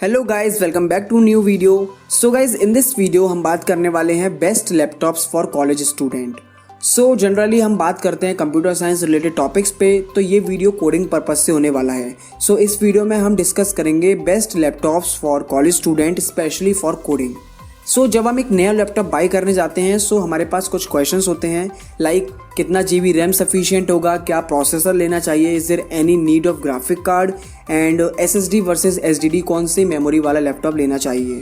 Hello guys, welcome back to new video. So guys, in this video हम बात करने वाले हैं best laptops for college student. So generally हम बात करते हैं कंप्यूटर साइंस रिलेटेड टॉपिक्स पे, तो ये वीडियो कोडिंग पर्पस से होने वाला है। सो इस वीडियो में हम डिस्कस करेंगे best laptops for college student specially for coding. So जब हम एक नया लैपटॉप बाई करने जाते हैं सो हमारे पास कुछ क्वेश्चंस होते हैं लाइक कितना जीबी रैम सफिशिएंट होगा, क्या प्रोसेसर लेना चाहिए, is there any need of graphic card and SSD versus SDD, कौन सी मेमोरी वाला लैपटॉप लेना चाहिए।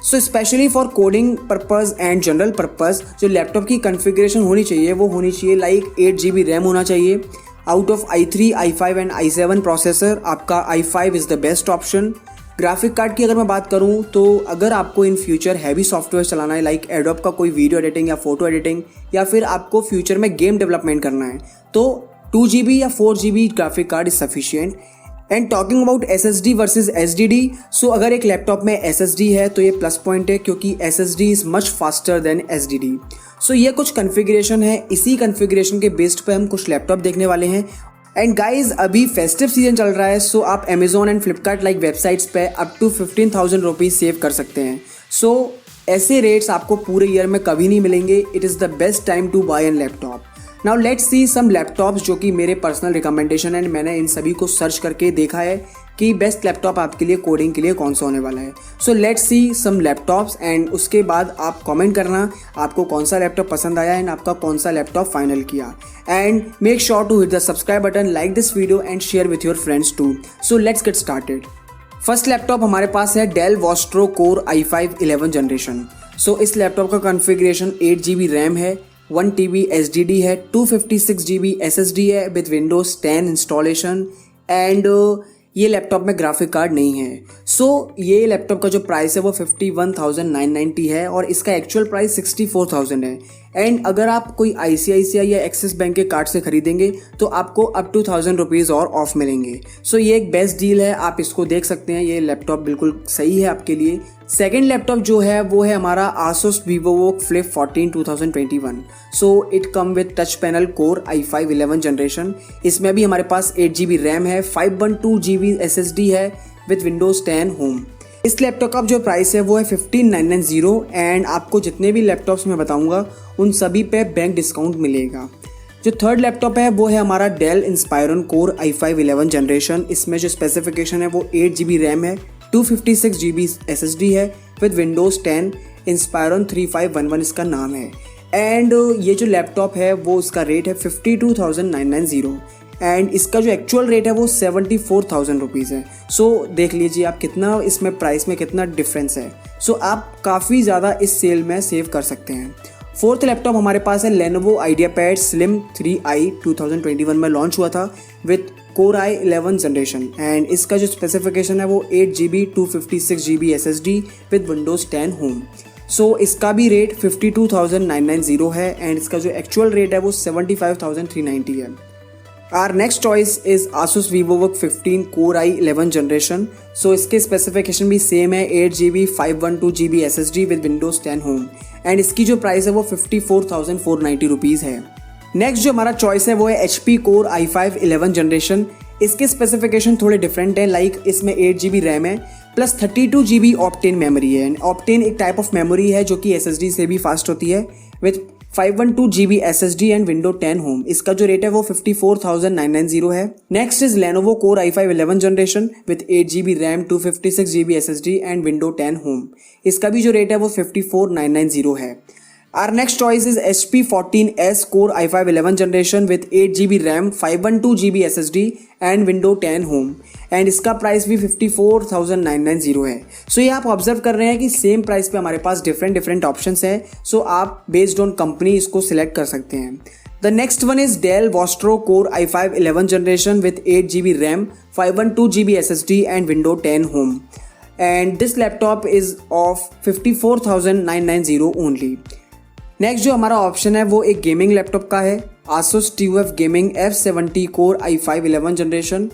So specially for coding purpose and general purpose जो लैपटॉप की कॉन्फ़िगरेशन होनी चाहिए वो होनी चाहिए लाइक 8 GB रैम होना चाहिए out of i3, i5 and i7 processor. आपका i5 is the best option. Graphic card की अगर मैं बात करूं तो अगर आपको इन फ्यूचर हैवी सॉफ्टवेयर चलाना है लाइक एडोब का कोई वीडियो एडिटिंग या फोटो एडिटिंग, या फिर आपको फ्यूचर में गेम डेवलपमेंट करना है तो 2 GB या 4 GB graphic card is sufficient. And talking about SSD versus SSD, सो अगर एक लैपटॉप में SSD है तो ये प्लस पॉइंट है क्योंकि SSD is much faster than SSD। सो ये कुछ कन्फिग्रेशन है, इसी कन्फिग्रेशन के बेस्ड पे हम कुछ लैपटॉप देखने वाले हैं। एंड गाइज अभी फेस्टिव सीजन चल रहा है सो आप Amazon and Flipkart like websites पे अप टू 15,000 रुपीज़ सेव कर सकते हैं। सो ऐसे रेट्स आपको पूरे ईयर में कभी नहीं मिलेंगे। It is the best time to buy an laptop. Now let's see some laptops जो कि मेरे पर्सनल रिकमेंडेशन एंड मैंने इन सभी को सर्च करके देखा है कि बेस्ट लैपटॉप आपके लिए कोडिंग के लिए कौन सा होने वाला है। So let's see some laptops and उसके बाद आप कमेंट करना आपको कौन सा लैपटॉप पसंद आया एंड आपका कौन सा लैपटॉप फाइनल किया। And make sure to hit the subscribe button, like this video and share with your friends too. So let's get started. First laptop हमारे पास है Dell Vostro core i5 11 generation. So इस laptop का configuration 8 GB RAM है, 1 TB SSD है, 256 GB SSD है with Windows 10 installation and ये laptop में ग्राफिक कार्ड नहीं है। सो ये लैपटॉप का जो प्राइस है वो 51,990 है और इसका एक्चुअल प्राइस 64,000 है। एंड अगर आप कोई ICICI या एक्सिस बैंक के कार्ड से खरीदेंगे तो आपको अप टू 1,000 रुपीज़ और ऑफ मिलेंगे। सो ये एक बेस्ट डील है, आप इसको देख सकते हैं, ये लैपटॉप बिल्कुल सही है आपके लिए। सेकेंड लैपटॉप जो है वो है हमारा Asus VivoBook Flip 14 2021। So it come with touch panel core i5 11 generation. इसमें भी हमारे पास 8 GB रैम है, 512 GB SSD है विद विंडोज 10 होम। इस लैपटॉप का जो प्राइस है वो है 15,990 एंड आपको जितने भी लैपटॉप्स मैं बताऊंगा उन सभी पे बैंक डिस्काउंट मिलेगा। जो थर्ड लैपटॉप है वो है हमारा del Inspiron core i5 11 generation. इसमें जो स्पेसिफिकेशन है वो 8 GB रैम है, 256 GB SSD है विद विंडोज 10, इंस्पायरन 3511 इसका नाम है। एंड ये जो लैपटॉप है वो इसका रेट है 52,990 एंड इसका जो एक्चुअल रेट है वो 74,000 रुपीज़ है। सो देख लीजिए आप कितना इसमें प्राइस में कितना डिफरेंस है। सो आप काफ़ी ज़्यादा इस सेल में सेव कर सकते हैं। फोर्थ लैपटॉप हमारे पास है Lenovo IdeaPad Slim 3i 2021 में लॉन्च हुआ था with Core i11 generation and इसका जो स्पेसिफिकेशन है वो 8 GB 256 GB SSD with Windows 10 home. So इसका भी रेट 52,990 है एंड इसका जो एक्चुअल रेट है वो 75,390 है। Our next choice is Asus VivoBook 15 Core i11 generation. So इसके स्पेसिफिकेशन भी सेम है, 8 GB 512 GB SSD with Windows 10 home and इसकी जो प्राइस है वो 54,490 रुपीज़ है। नेक्स्ट जो हमारा चॉइस है वो है HP Core i5 11 जनरेशन। इसके स्पेसिफिकेशन थोड़े डिफरेंट है लाइक इसमें 8 GB रैम है प्लस 32 GB ऑप्टेन मेमोरी है। ऑप्टेन एक टाइप ऑफ मेमोरी है जो कि SSD से भी फास्ट होती है with 512 GB SSD and window 10 home. इसका जो रेट है वो 54,990 है। Next is Lenovo Core i5 11 generation with 8 GB RAM, 256 GB SSD and window 10 home. इसका भी जो रेट है वो 54,990 है। Our next choice is HP 14S Core i5 11 generation with 8 GB RAM, 512 GB SSD and Windows 10 Home and इसका price भी 54,990 है। सो ये आप ऑब्जर्व कर रहे हैं कि सेम प्राइस पे हमारे पास डिफरेंट ऑप्शंस हैं। सो आप बेस्ड ऑन कंपनी इसको सिलेक्ट कर सकते हैं। The next one is Dell Vostro Core i5 11 generation with 8 GB RAM, 512 GB SSD and Windows 10 Home and this laptop is of 54,990 only। Next जो हमारा ऑप्शन है वो एक गेमिंग लैपटॉप का है, Asus TUF Gaming F70 Core i5 11 generation,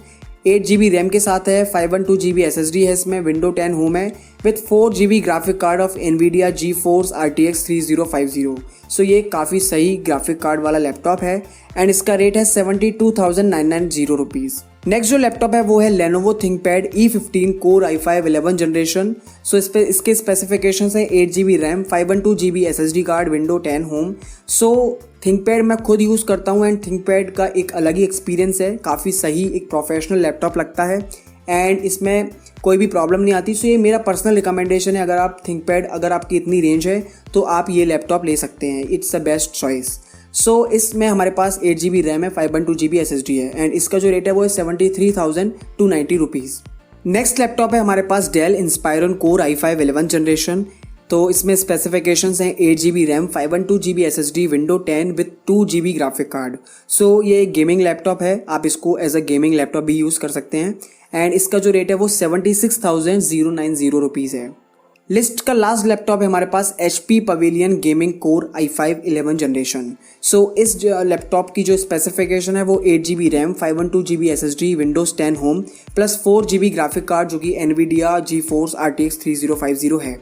8 GB RAM के साथ है, 512 GB SSD है, इसमें विंडो 10 होम है with 4 GB graphic card of NVIDIA GeForce RTX 3050। सो ये काफ़ी सही ग्राफिक कार्ड वाला लैपटॉप है एंड इसका रेट है 72,990 रुपीज़। नेक्स्ट जो लैपटॉप है वो है Lenovo ThinkPad E15 Core i5 11 generation. So इसके स्पेसिफिकेशंस हैं 8GB RAM, 512GB SSD card, window 10 home. So ThinkPad मैं खुद यूज़ करता हूँ एंड थिंकपैड का एक अलग ही एक्सपीरियंस है, काफ़ी सही एक प्रोफेशनल लैपटॉप लगता है एंड इसमें कोई भी प्रॉब्लम नहीं आती। सो ये मेरा पर्सनल रिकमेंडेशन है, अगर आप थिंकपैड अगर आपकी इतनी रेंज है तो आप ये लैपटॉप ले सकते हैं, इट्स अ बेस्ट चॉइस। सो इसमें हमारे पास 8GB रैम है, 512GB SSD है एंड इसका जो रेट है वो है 73,290 रुपीज़। नेक्स्ट लैपटॉप है हमारे पास Dell Inspiron core i5 11 generation. तो इसमें स्पेसिफिकेशंस हैं 8GB RAM, 512GB SSD, window 10 with 2GB graphic card. So ये एक गेमिंग लैपटॉप है, आप इसको एज अ गेमिंग लैपटॉप भी यूज़ कर सकते हैं एंड इसका जो रेट है वो 76,090 रुपीज़ है। लिस्ट का लास्ट लैपटॉप है हमारे पास HP Pavilion gaming core i5 11 generation. So इस लैपटॉप की जो स्पेसिफिकेशन है वो 8GB RAM, 512GB SSD, Windows 10 home plus 4GB graphic card जो कि NVIDIA GeForce RTX 3050 है।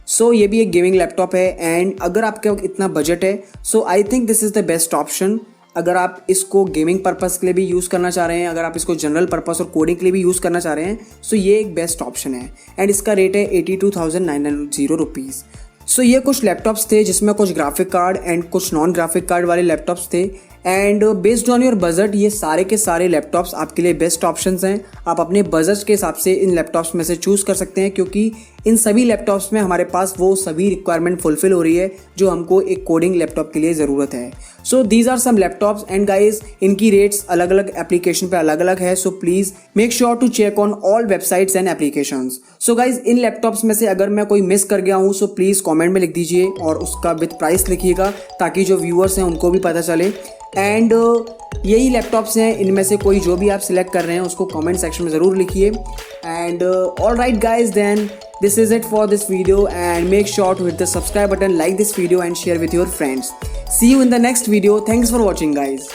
सो ये भी एक गेमिंग लैपटॉप है एंड अगर आपके इतना बजट है so I think this is the best option. अगर आप इसको गेमिंग पर्पस के लिए भी यूज़ करना चाह रहे हैं, अगर आप इसको जनरल पर्पस और कोडिंग के लिए भी यूज़ करना चाह रहे हैं सो ये एक बेस्ट ऑप्शन है एंड इसका रेट है 82,990 रुपीज़। सो ये कुछ लैपटॉप्स थे जिसमें कुछ ग्राफिक कार्ड एंड कुछ नॉन ग्राफिक कार्ड वाले लैपटॉप्स थे and based on your budget ये सारे के सारे लैपटॉप्स आपके लिए बेस्ट ऑप्शंस हैं। आप अपने बजट के हिसाब से इन लैपटॉप्स में से चूज़ कर सकते हैं क्योंकि इन सभी लैपटॉप्स में हमारे पास वो सभी रिक्वायरमेंट फुलफिल हो रही है जो हमको एक कोडिंग लैपटॉप के लिए ज़रूरत है। So these are some laptops and guys इनकी रेट्स अलग अलग एप्लीकेशन पे अलग अलग है। So please make sure to check on all websites and applications. So guys in laptops में से अगर मैं कोई मिस कर गया हूँ सो प्लीज़ कॉमेंट में लिख दीजिए और उसका विद प्राइस लिखिएगा ताकि जो व्यूअर्स हैं उनको भी पता चले। एंड यही लैपटॉप्स हैं, इनमें से कोई जो भी आप सिलेक्ट कर रहे हैं उसको कमेंट सेक्शन में ज़रूर लिखिए। And all right guys, then this is it for this video and make sure to hit the subscribe button, like this video and share with your friends. See you in the next video. Thanks for watching guys.